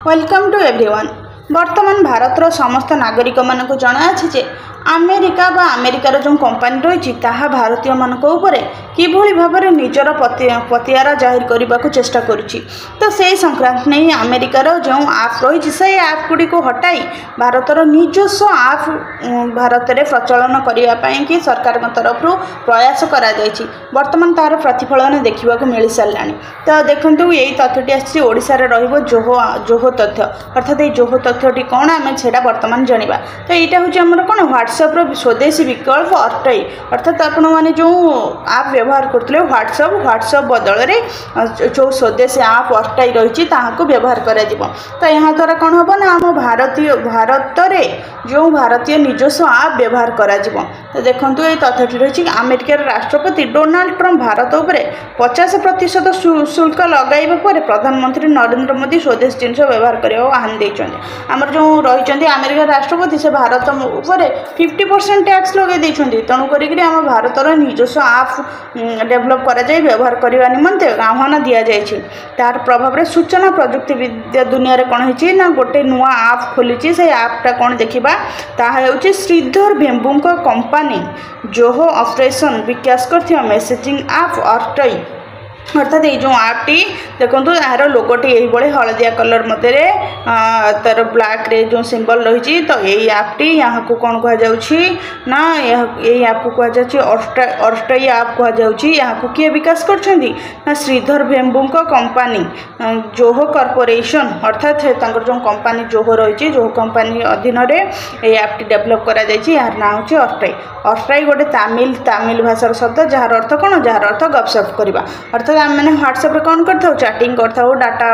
Welcome to everyone. वर्तमान भारतर समस्त नागरिक मानक जना जे अमेरिका बा अमेरिकार जो कंपानी रही भारतीय मानक उपरे किभली भाव में निजर पतियारा जाहिर करने को चेष्टा करुच्ची। तो से संक्रांत नहीं अमेरिकार जो आप रही से आप गुड़ी को हटाई भारतर निजस्व आप भारत में प्रचलन करने कि सरकार तरफ प्रयास करा वर्तमान तार प्रतिफलन देखा मिल सारा। तो देखो यही तथ्यटी आसार जोह तथ्य अर्थात ये जोह तथ्यटी कौन आम से वर्तमान जाना। तो यहाँ हूँ आमर कौन व्हाट्सएप स्वदेशी विकल्प अर्टई अर्थात आपण मैंने जो आप व्यवहार करते व्हाट्सएप बदल में जो स्वदेशी आप अर्टई रही व्यवहार कर। तो यहाँ द्वारा कौन हम ना आम भारत जो भारतीय निजस्व आप व्यवहार कर। तो देखो ये तथ्यटी रही अमेरिकार राष्ट्रपति डोनाल्ड ट्रम्प भारत उपरे 50% शुल्क लगाइबा पर प्रधानमंत्री नरेंद्र मोदी स्वदेश जिनस व्यवहार करने आह्वान देते। आमर जो रही अमेरिका राष्ट्रपति से भारत उपर 50% टैक्स लगे तेणुक आम भारतर निजस्व आप डेभलप कर व्यवहार करने निमंते आह्वान दि जाए। तार प्रभाव में सूचना प्रजुक्ति विद्या दुनिया रे कौन है ना गोटे नुआ आप खोली से आपटा कौन देखा ताहूँ श्रीधर भेम्बू कंपानी जोहो ऑपरेशन विकास कर मेसेजिंग आप अर्टई अर्थात ये जो आपटी देखो यार लोगोटी यही हलदिया कलर मध्य तार ब्लैक रे जो सिंबल रही। तो यही आपटी यहाँ को कौन कहुच्छी ना यही आप को कहुच्छी अर्टई आप कहुच्छी। यहाँ को किए विकास कर श्रीधर भेम्बू कंपानी जोहो कॉर्पोरेशन अर्थात जो कंपानी जोहो रही जोहो कंपानी अधीन ये आपटी डेभलप कर यार ना हूँ अर्टई। अर्टई गोटे तमिल भाषार शब्द जार अर्थ कौन जार अर्थ गपसप करवा अर्थात आम मैंने व्हाट्सएप कौन करता चैटिंग करता डाटा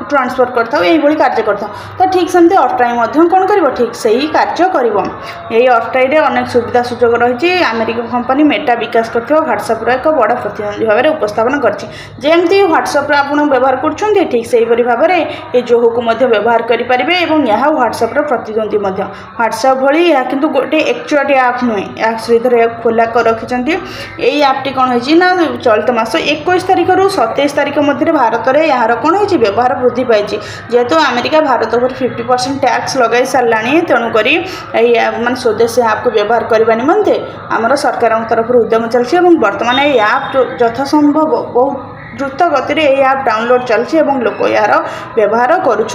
ट्रांसफर करता यही कार्य करता। तो ठीक सेमती अर्टई कौन कर ठीक से ही कार्य कर। यही अर्टई अनेक सुविधा सुजोग रही अमेरिका कंपानी मेटा विकास कर व्हाट्सएप एक बड़ प्रतिद्वंदी भाव में उपस्थापन करमती व्हाट्सएप आप व्यवहार कर ठीक से भाव में ये जोह को व्यवहार करेंगे और यह व्हाट्सएप प्रतिद्वंदी व्हाट्सएप भली यह किंतु गोटे एक्चुअली आप नुहे श्रीधर खोला कर रखिंट। यही आपटी कौन है चलित मास 21 तारीख 27 तारीख मध्य भारत में यार कौन हो व्यवहार वृद्धि पाई जेहेतु अमेरिका भारत पर 50% टैक्स लगे सारा तेणुक मान स्वदेशी आप को व्यवहार करने निमंते आमर सरकार तरफ उद्यम चलती वर्तमान ये आप यथासंभव बहुत द्रुत गति में आप डाउनलोड चलती लोक यार व्यवहार करुँच।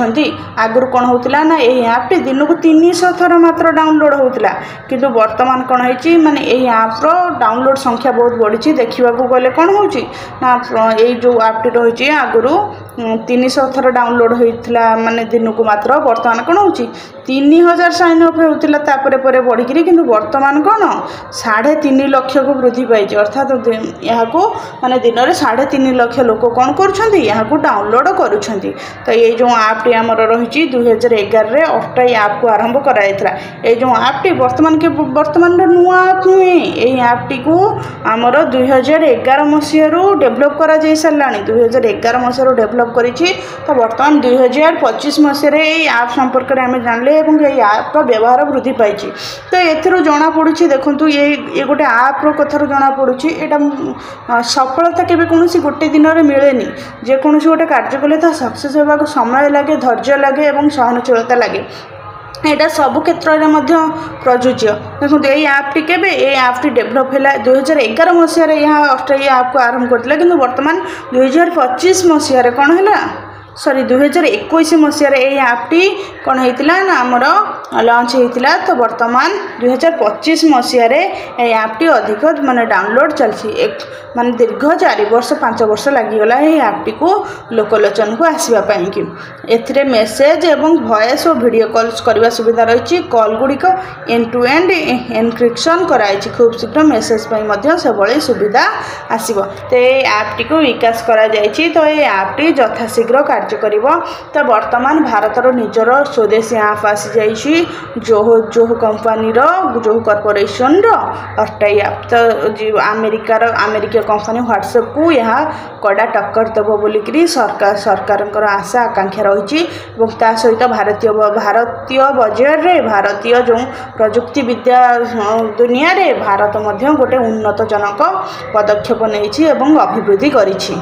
कौन होता ना यही आपटी दिन को 300 थर मात्र डाउनलोड होता किंतु वर्तमान कौन है माने यही आप्र डाउनलोड संख्या बहुत बढ़ी। देखा गले कौन हो यही जो आपटी रही आगुरी 300 थर डाउनलोड होता माने दिन को मात्र वर्तमान कौन हो 3000 साइन अप होता बढ़ी कि वर्तमान कौन 3.5 लाख को वृद्धि पाई अर्थात यहाँ माने दिन में 3.5 लाख लोक कौन कर डाउनलोड कर। तो ये जो आपटी आमर रही 2011 अर्टई आप को आरंभ कराइला ये जो आपटी वर्तमान नुआ आप नुहे यही आपटी को आमर 2011 मसीह डेभलप कर सारा 2011 मसीह डेभलप कर। तो वर्तमान 2025 मसीह ये आप संपर्क में आम जानले ये आप व्यवहार वृद्धि पाई। तो एथिरो जना पड़ुछि देखंतु ये गोटे आप कथार जना पड़ुछि एटा सफलता केबे कोनोसी गोटे दिन में मिलेनी जेकोसी गोटे कार्य कले सक्सेस होगा समय लगे धैर्य लगे और सहनशीलता लगे यहाँ सबु क्षेत्र में प्रযোज्य। देखो ये आपटी केबे ये आपटी डेभलप है 2011 मसीह यहाँ अर्टई आप को आरंभ करथिला किंतु वर्तमान 2025 मसीह कौन है सॉरी 2021 मसीह ये आपटी कौन होता ना आमर लॉन्च होता। तो वर्तमान 2025 मसीह ये आपटी अधिक माने डाउनलोड चलती माने दीर्घ 4 वर्ष 5 वर्ष लगिगला ये आपटी को लोकलोचन को आसवाई कि एथिरे मेसेज एवं वॉइस और वीडियो कॉल्स करने सुविधा रही। कॉल गुड़िक एंड टू एंड एनक्रिप्शन कराई खूब शीघ्र मेसेज से भाई सुविधा आसब। तो ये आपटी को विकास करा जायछि। तो ये आपटी यथाशीघ्र कार्य करिवो। तो वर्तमान भारतर निजर स्वदेशी आप आसी जाइछि जोहो कंपानी जोहो कॉर्पोरेशन अर्टई आप। तो अमेरिका कंपानी व्हाट्सएप को यहाँ कड़ा टक्कर देव बोलिकी सरकार आशा आकांक्षा रही सहित भारतीय बजार रे भारतीय जो प्रजुक्ति विद्या दुनिया रे भारत गोटे उन्नतजनक पदक्षेप नहीं अभिवृद्धि करिछि।